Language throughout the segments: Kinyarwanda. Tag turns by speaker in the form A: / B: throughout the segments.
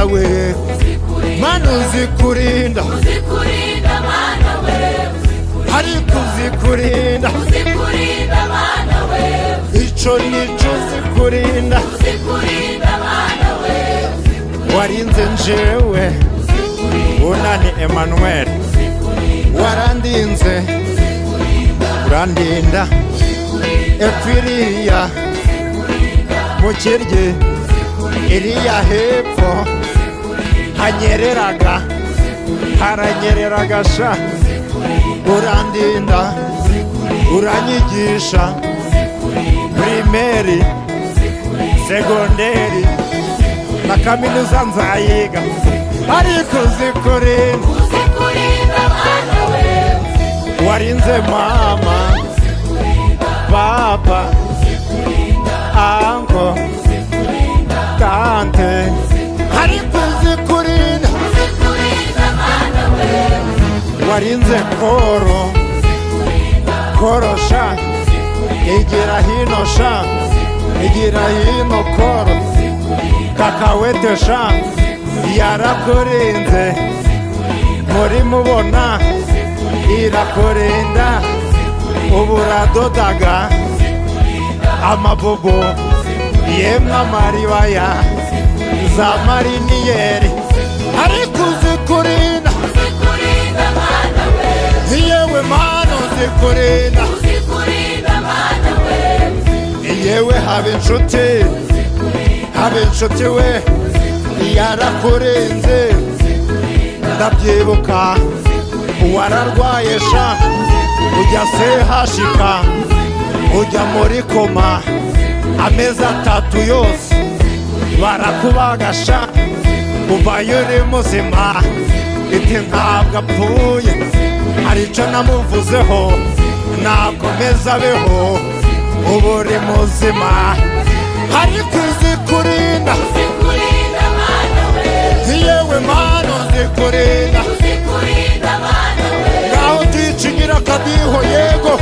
A: mana we mana uzikurinda
B: mana we
A: ariko uzikurinda
B: mana we
A: ico nico uzikurinda
B: mana we
A: warinze njewe unani Emmanuel warandinze urandinda epfiriya mukirye iriya hepfo hanyereraga haranyereraga sha urandinda uranyigisha primeri segonderi na kaminuza nzayiga ariko uzikurinda
B: mana we
A: warinze mama papa anko tante ariko uzikurinda
B: mana we
A: warinze koro sha igira hino sha igira hino koro kakawete sha yarakurinze muri mubona irakurinda ubu uradodaga amabobo yemwe amaribaya za mariniyeri ariko uzikurinda
B: mana we
A: yewe mana uzikurinda
B: mana we
A: yewe habe inshuti we yarakurenze ndabyibuka wararwaye sha ujya sehashika ujya muri koma amezi 3 yose barakubagasha uvayo uri muzima iti ntabwo apfuye hari ico namuvuzeho nakomeza abeho ubu uri muzima ariko uzikurinda
B: mana we
A: yewe mana uzikurinda
B: mana we
A: ngaho tuyicigira akadiho yego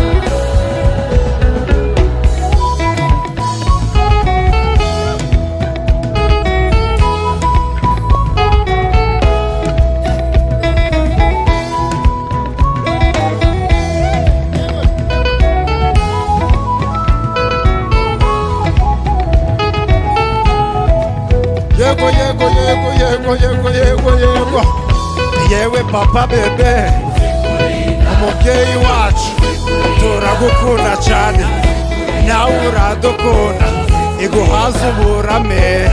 A: yego yewe papa bebe umubyeyi wacu turagukunda cyane nawe uradukunda iguhaza uburame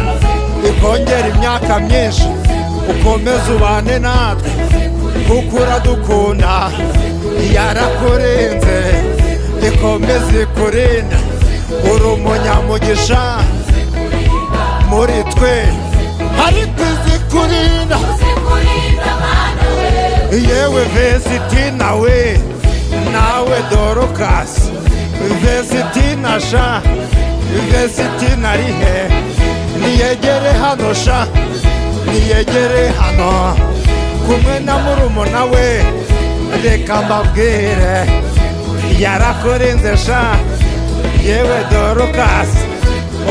A: ikongera imyaka myinshi ukomeze ubane natwe kuko uradukunda yarakurinze ikomeze ikurinda uri umunyamugisha muri twe ariko uzikurinda
B: mana we
A: yewe Vesitina we nawe Dorokasi Vesitina sha Vesitina rihe niyegere hano sha niyegere hano kumwe na murumuna we reka mbabwire yarakurinze sha yewe Dorokasi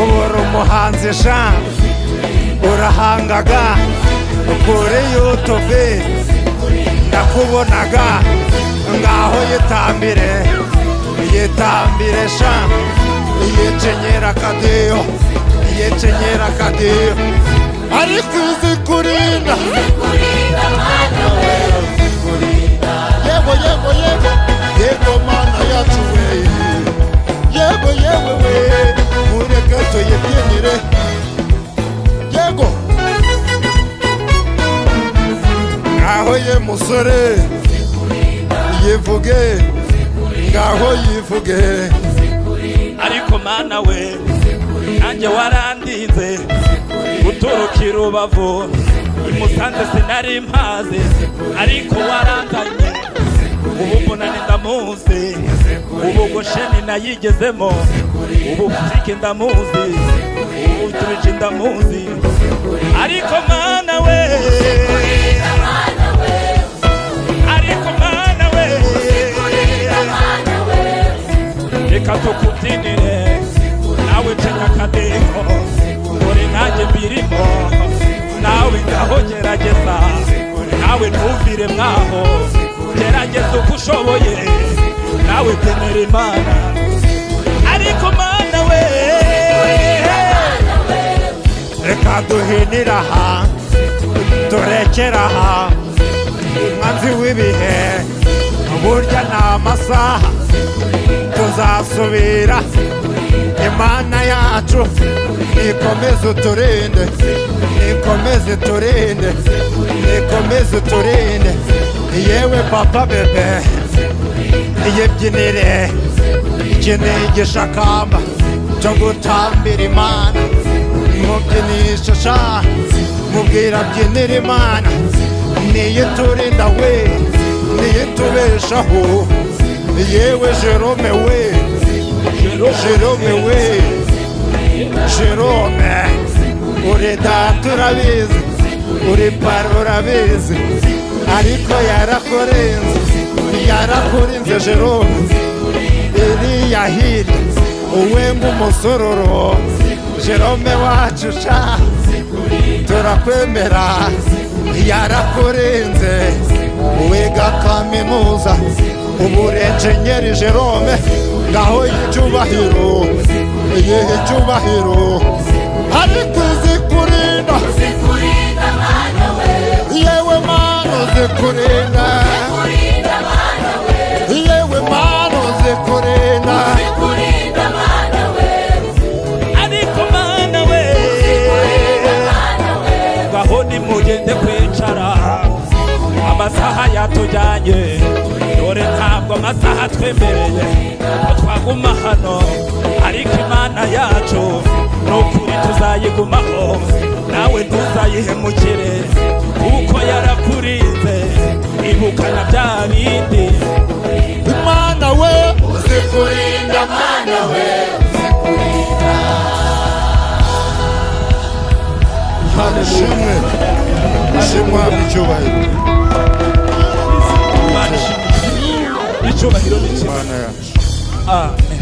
A: ubura umuhanzi sha urahangaga kuri YouTube ndakubonaga ngaho yitambire sha yicenyera akadiyo ariko uzikurinda
B: mana we
A: yego mana yacu we yego we mureke tuyibyinire yego ngaho ye musore yivuge ngaho yivuge
C: ariko mana we nanjye warandinze guturuka i Rubavu i Musanze sinari mpaze ariko waranzanye ubu mbonane ndamuzi ubu Gosheni nayigezemo ubu Butike ndamuzi ubu Turiji ndamuzi ariko mana we reka tukubyinire nawe cenya akadiho dore nanjye mbirimo nawe nawe ngaho gerageza nawe ntuvire mwaho gerageza uko ushoboye nawe temera Imana ariko Mana we
A: reka duhinira aha turekera aha umwanzi w'ibihe burya ni amasaha tuzasubira Imana yacu nikomeze uturinde nikomeze turinde nikomeze turinde yewe papa bebe iyibyinire ikeneye igishakamba cyo gutambira Imana mubyinisha sha mubwira byinira Imana niyo turinda we niyo tubeshaho yewe Jerome we Jerome we Jerome uri data urabizi uri paro urabizi ariko yarakurinze Jerome iriya hirya uwe ng'umusororo Jerome wacu sha turakwemera yarakurinze wiga kaminuza uburenjenyeri Jerome ngaho y'icyubahiro y'icyubahiro ariko zikurinda
B: Mana we
A: yewe Mana zikurinda yewe Mana zikurinda
B: Mana we
C: ariko Mana we ngaho nimugende kwicara amasaha yatujyanye dore ntabwo amasaha twemereye ko twaguma hano ariko Imana yacu nukuri tuzayigumaho nawe ntuzayihemukire kuko yarakurinze ibukana bya bindi
A: Imana we zikurinda Mana we Hallelujah ishimwa icyubahiro
C: Imana ishimwe icyubahiro ni
A: Imana yacu
C: Amen.